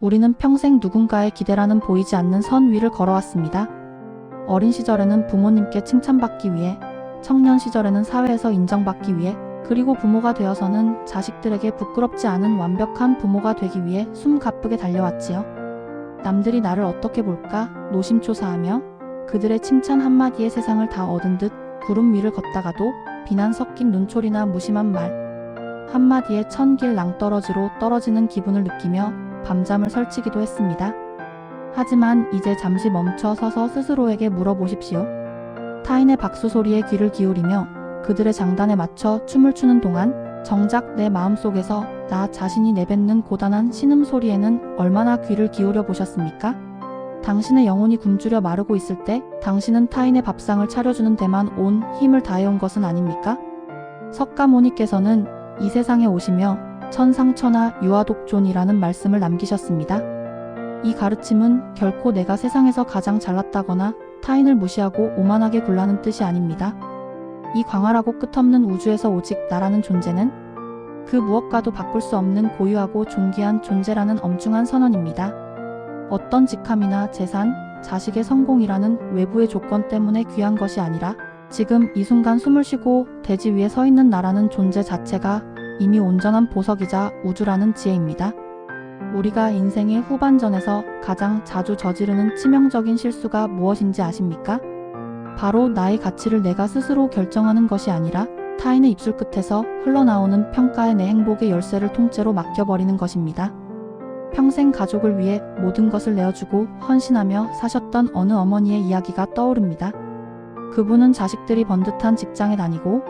우리는 평생 누군가의 기대라는 보이지 않는 선 위를 걸어왔습니다. 어린 시절에는 부모님께 칭찬받기 위해, 청년 시절에는 사회에서 인정받기 위해, 그리고 부모가 되어서는 자식들에게 부끄럽지 않은 완벽한 부모가 되기 위해 숨 가쁘게 달려왔지요. 남들이 나를 어떻게 볼까 노심초사하며 그들의 칭찬 한마디에 세상을 다 얻은 듯 구름 위를 걷다가도 비난 섞인 눈초리나 무심한 말 한마디에 천길 낭떠러지로 떨어지는 기분을 느끼며 밤잠을 설치기도 했습니다. 하지만 이제 잠시 멈춰 서서 스스로에게 물어보십시오. 타인의 박수 소리에 귀를 기울이며 그들의 장단에 맞춰 춤을 추는 동안 정작 내 마음속에서 나 자신이 내뱉는 고단한 신음소리에는 얼마나 귀를 기울여 보셨습니까? 당신의 영혼이 굶주려 마르고 있을 때 당신은 타인의 밥상을 차려주는 데만 온 힘을 다해온 것은 아닙니까? 석가모니께서는 이 세상에 오시며 천상천하 유아독존이라는 말씀을 남기셨습니다. 이 가르침은 결코 내가 세상에서 가장 잘났다거나 타인을 무시하고 오만하게 굴라는 뜻이 아닙니다. 이 광활하고 끝없는 우주에서 오직 나라는 존재는 그 무엇과도 바꿀 수 없는 고유하고 존귀한 존재라는 엄중한 선언입니다. 어떤 직함이나 재산, 자식의 성공이라는 외부의 조건 때문에 귀한 것이 아니라 지금 이 순간 숨을 쉬고 대지 위에 서 있는 나라는 존재 자체가 이미 온전한 보석이자 우주라는 지혜입니다. 우리가 인생의 후반전에서 가장 자주 저지르는 치명적인 실수가 무엇인지 아십니까? 바로 나의 가치를 내가 스스로 결정하는 것이 아니라 타인의 입술 끝에서 흘러나오는 평가에 내 행복의 열쇠를 통째로 맡겨버리는 것입니다. 평생 가족을 위해 모든 것을 내어주고 헌신하며 사셨던 어느 어머니의 이야기가 떠오릅니다. 그분은 자식들이 번듯한 직장에 다니고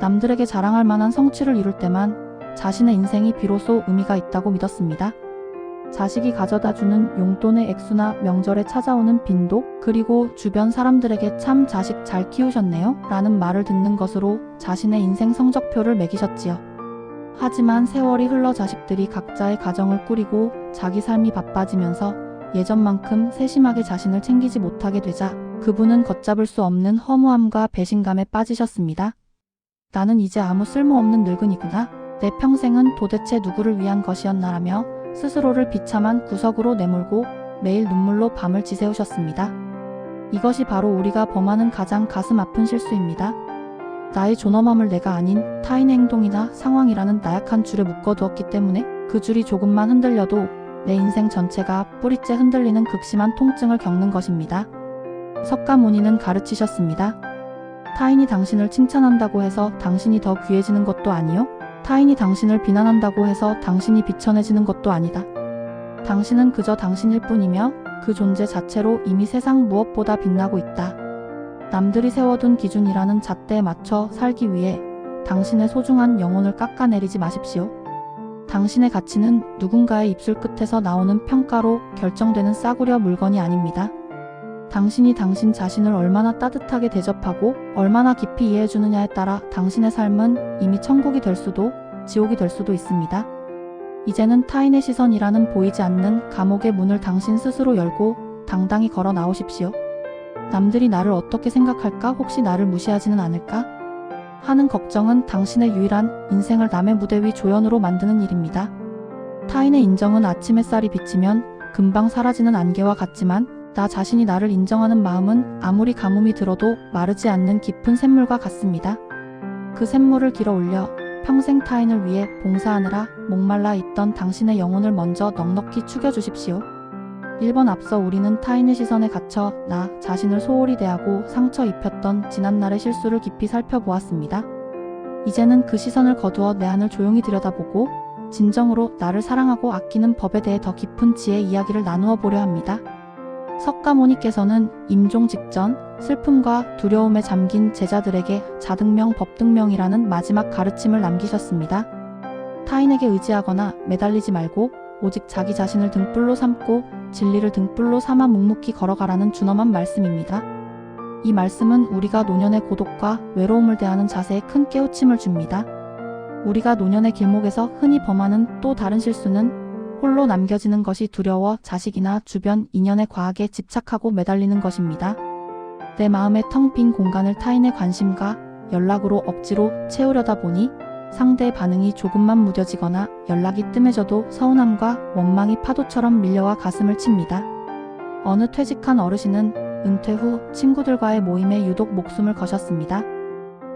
남들에게 자랑할 만한 성취를 이룰 때만 자신의 인생이 비로소 의미가 있다고 믿었습니다. 자식이 가져다주는 용돈의 액수나 명절에 찾아오는 빈도, 그리고 주변 사람들에게 참 자식 잘 키우셨네요 라는 말을 듣는 것으로 자신의 인생 성적표를 매기셨지요. 하지만 세월이 흘러 자식들이 각자의 가정을 꾸리고 자기 삶이 바빠지면서 예전만큼 세심하게 자신을 챙기지 못하게 되자 그분은 걷잡을 수 없는 허무함과 배신감에 빠지셨습니다. 나는 이제 아무 쓸모없는 늙은이구나. 내 평생은 도대체 누구를 위한 것이었나라며 스스로를 비참한 구석으로 내몰고 매일 눈물로 밤을 지새우셨습니다. 이것이 바로 우리가 범하는 가장 가슴 아픈 실수입니다. 나의 존엄함을 내가 아닌 타인의 행동이나 상황이라는 나약한 줄에 묶어두었기 때문에 그 줄이 조금만 흔들려도 내 인생 전체가 뿌리째 흔들리는 극심한 통증을 겪는 것입니다. 석가모니는 가르치셨습니다. 타인이 당신을 칭찬한다고 해서 당신이 더 귀해지는 것도 아니요. 타인이 당신을 비난한다고 해서 당신이 비천해지는 것도 아니다. 당신은 그저 당신일 뿐이며 그 존재 자체로 이미 세상 무엇보다 빛나고 있다. 남들이 세워둔 기준이라는 잣대에 맞춰 살기 위해 당신의 소중한 영혼을 깎아내리지 마십시오. 당신의 가치는 누군가의 입술 끝에서 나오는 평가로 결정되는 싸구려 물건이 아닙니다. 당신이 당신 자신을 얼마나 따뜻하게 대접하고 얼마나 깊이 이해해주느냐에 따라 당신의 삶은 이미 천국이 될 수도 지옥이 될 수도 있습니다. 이제는 타인의 시선이라는 보이지 않는 감옥의 문을 당신 스스로 열고 당당히 걸어 나오십시오. 남들이 나를 어떻게 생각할까, 혹시 나를 무시하지는 않을까 하는 걱정은 당신의 유일한 인생을 남의 무대 위 조연으로 만드는 일입니다. 타인의 인정은 아침 햇살이 비치면 금방 사라지는 안개와 같지만 나 자신이 나를 인정하는 마음은 아무리 가뭄이 들어도 마르지 않는 깊은 샘물과 같습니다. 그 샘물을 길어 올려 평생 타인을 위해 봉사하느라 목말라 있던 당신의 영혼을 먼저 넉넉히 축여주십시오. 1번 앞서 우리는 타인의 시선에 갇혀 나 자신을 소홀히 대하고 상처 입혔던 지난날의 실수를 깊이 살펴보았습니다. 이제는 그 시선을 거두어 내 안을 조용히 들여다보고 진정으로 나를 사랑하고 아끼는 법에 대해 더 깊은 지혜 이야기를 나누어 보려 합니다. 석가모니께서는 임종 직전 슬픔과 두려움에 잠긴 제자들에게 자등명 법등명이라는 마지막 가르침을 남기셨습니다. 타인에게 의지하거나 매달리지 말고 오직 자기 자신을 등불로 삼고 진리를 등불로 삼아 묵묵히 걸어가라는 준엄한 말씀입니다. 이 말씀은 우리가 노년의 고독과 외로움을 대하는 자세에 큰 깨우침을 줍니다. 우리가 노년의 길목에서 흔히 범하는 또 다른 실수는 홀로 남겨지는 것이 두려워 자식이나 주변 인연에 과하게 집착하고 매달리는 것입니다. 내 마음의 텅 빈 공간을 타인의 관심과 연락으로 억지로 채우려다 보니 상대의 반응이 조금만 무뎌지거나 연락이 뜸해져도 서운함과 원망이 파도처럼 밀려와 가슴을 칩니다. 어느 퇴직한 어르신은 은퇴 후 친구들과의 모임에 유독 목숨을 거셨습니다.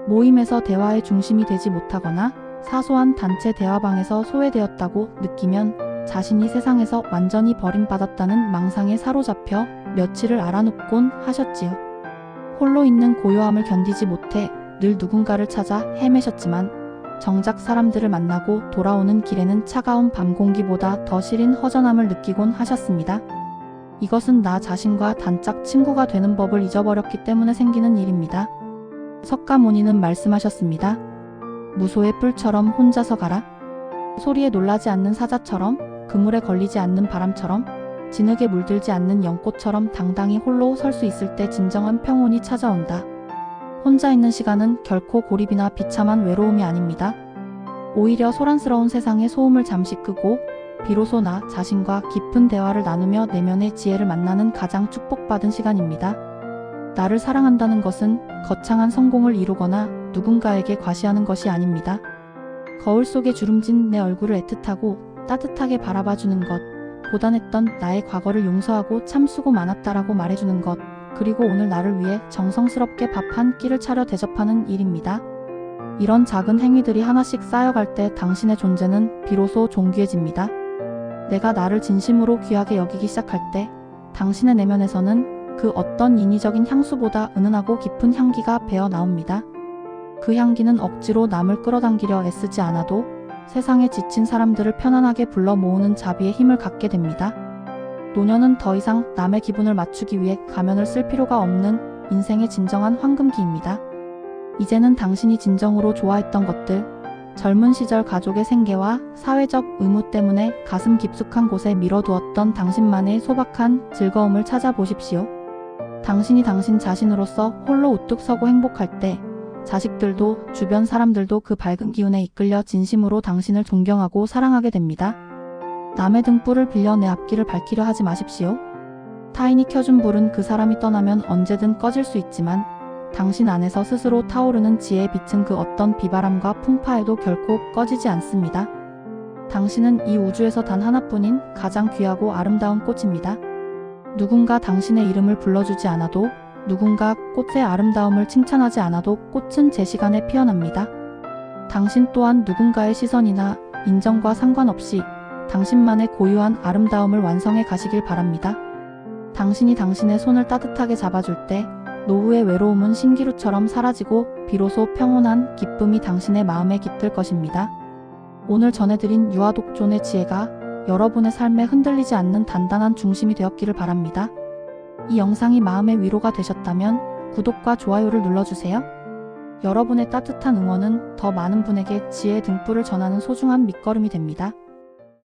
모임에서 대화의 중심이 되지 못하거나 사소한 단체 대화방에서 소외되었다고 느끼면 자신이 세상에서 완전히 버림받았다는 망상에 사로잡혀 며칠을 앓아눕곤 하셨지요. 홀로 있는 고요함을 견디지 못해 늘 누군가를 찾아 헤매셨지만 정작 사람들을 만나고 돌아오는 길에는 차가운 밤 공기보다 더 시린 허전함을 느끼곤 하셨습니다. 이것은 나 자신과 단짝 친구가 되는 법을 잊어버렸기 때문에 생기는 일입니다. 석가모니는 말씀하셨습니다. 무소의 뿔처럼 혼자서 가라. 소리에 놀라지 않는 사자처럼, 그물에 걸리지 않는 바람처럼, 진흙에 물들지 않는 연꽃처럼 당당히 홀로 설 수 있을 때 진정한 평온이 찾아온다. 혼자 있는 시간은 결코 고립이나 비참한 외로움이 아닙니다. 오히려 소란스러운 세상의 소음을 잠시 끄고 비로소 나 자신과 깊은 대화를 나누며 내면의 지혜를 만나는 가장 축복받은 시간입니다. 나를 사랑한다는 것은 거창한 성공을 이루거나 누군가에게 과시하는 것이 아닙니다. 거울 속에 주름진 내 얼굴을 애틋하고 따뜻하게 바라봐주는 것, 고단했던 나의 과거를 용서하고 참 수고 많았다라고 말해주는 것, 그리고 오늘 나를 위해 정성스럽게 밥 한 끼를 차려 대접하는 일입니다. 이런 작은 행위들이 하나씩 쌓여갈 때 당신의 존재는 비로소 존귀해집니다. 내가 나를 진심으로 귀하게 여기기 시작할 때 당신의 내면에서는 그 어떤 인위적인 향수보다 은은하고 깊은 향기가 배어 나옵니다. 그 향기는 억지로 남을 끌어당기려 애쓰지 않아도 세상에 지친 사람들을 편안하게 불러 모으는 자비의 힘을 갖게 됩니다. 노년은 더 이상 남의 기분을 맞추기 위해 가면을 쓸 필요가 없는 인생의 진정한 황금기입니다. 이제는 당신이 진정으로 좋아했던 것들, 젊은 시절 가족의 생계와 사회적 의무 때문에 가슴 깊숙한 곳에 밀어두었던 당신만의 소박한 즐거움을 찾아보십시오. 당신이 당신 자신으로서 홀로 우뚝 서고 행복할 때 자식들도 주변 사람들도 그 밝은 기운에 이끌려 진심으로 당신을 존경하고 사랑하게 됩니다. 남의 등불을 빌려 내 앞길을 밝히려 하지 마십시오. 타인이 켜준 불은 그 사람이 떠나면 언제든 꺼질 수 있지만 당신 안에서 스스로 타오르는 지혜의 빛은 그 어떤 비바람과 풍파에도 결코 꺼지지 않습니다. 당신은 이 우주에서 단 하나뿐인 가장 귀하고 아름다운 꽃입니다. 누군가 당신의 이름을 불러주지 않아도, 누군가 꽃의 아름다움을 칭찬하지 않아도 꽃은 제 시간에 피어납니다. 당신 또한 누군가의 시선이나 인정과 상관없이 당신만의 고유한 아름다움을 완성해 가시길 바랍니다. 당신이 당신의 손을 따뜻하게 잡아줄 때 노후의 외로움은 신기루처럼 사라지고 비로소 평온한 기쁨이 당신의 마음에 깃들 것입니다. 오늘 전해드린 유아독존의 지혜가 여러분의 삶에 흔들리지 않는 단단한 중심이 되었기를 바랍니다. 이 영상이 마음의 위로가 되셨다면 구독과 좋아요를 눌러주세요. 여러분의 따뜻한 응원은 더 많은 분에게 지혜의 등불을 전하는 소중한 밑거름이 됩니다.